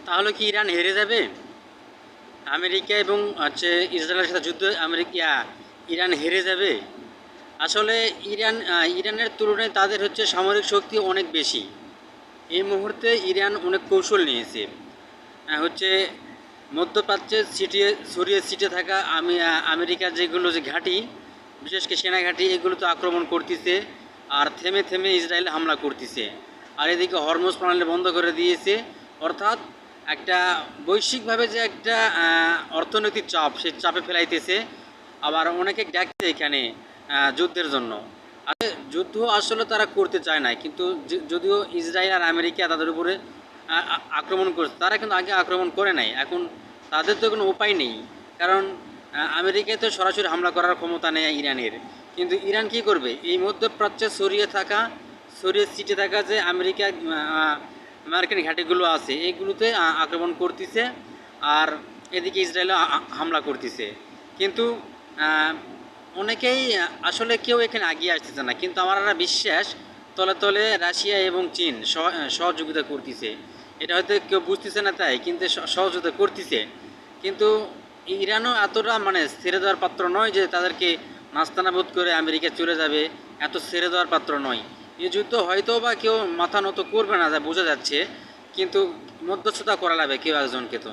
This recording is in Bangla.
তাহলে কি ইরান হেরে যাবে? আমেরিকা এবং ইসরায়েলের সাথে যুদ্ধ ইরান হেরে যাবে? আসলে ইরানের তুলনায় তাদের সামরিক শক্তি অনেক বেশি। এই মুহূর্তে ইরান অনেক কৌশল নিয়েছে। হচ্ছে মধ্যপ্রাচ্যে ছড়িয়ে ছিটিয়ে থাকা আমেরিকার যেগুলো যে ঘাঁটি, বিশেষ করে সেনা ঘাঁটি, এগুলো তো আক্রমণ করতেছে। আর থেমে থেমে ইসরায়েল হামলা করতেছে। আর এদিকে হরমুজ প্রণালী বন্ধ করে দিয়েছে। অর্থাৎ একটা বৈশ্বিকভাবে যে একটা অর্থনৈতিক চাপ, সেই চাপে ফেলাইতেছে। আবার অনেকে ডাকছে এখানে যুদ্ধের জন্য। যুদ্ধ আসলে তারা করতে চায় না, কিন্তু যদিও ইসরায়েল আর আমেরিকা তাদের উপরে আক্রমণ করছে, তারা কিন্তু আগে আক্রমণ করে নাই। এখন তাদের তো কোনো উপায় নেই, কারণ আমেরিকায় তো সরাসরি হামলা করার ক্ষমতা নেই ইরানের। কিন্তু ইরান কি করবে? এই মধ্যপ্রাচ্যে ছড়িয়ে ছিটে থাকা যে আমেরিকান ঘাঁটিগুলো আছে, এইগুলোতে আক্রমণ করতেছে। আর এদিকে ইসরায়েলও হামলা করতেছে। কিন্তু অনেকেই আসলে কেউ এখানে এগিয়ে আসতেছে না, কিন্তু আমার একটা বিশ্বাস তলে তলে রাশিয়া এবং চীন সহযোগিতা করতেছে। এটা হয়তো কেউ বুঝতেছে না তাই, কিন্তু সহযোগিতা করতেছে। কিন্তু ইরানও এতটা ছেড়ে দেওয়ার পাত্র নয় যে তাদেরকে নাস্তানাবুদ করে আমেরিকা চলে যাবে, এত ছেড়ে দেওয়ার পাত্র নয়। এই যুদ্ধ হয়তো বা কেউ মাথা নত করবে না, যা বোঝা যাচ্ছে, কিন্তু মধ্যস্থতা করা লাগবে কেউ একজনকে তো।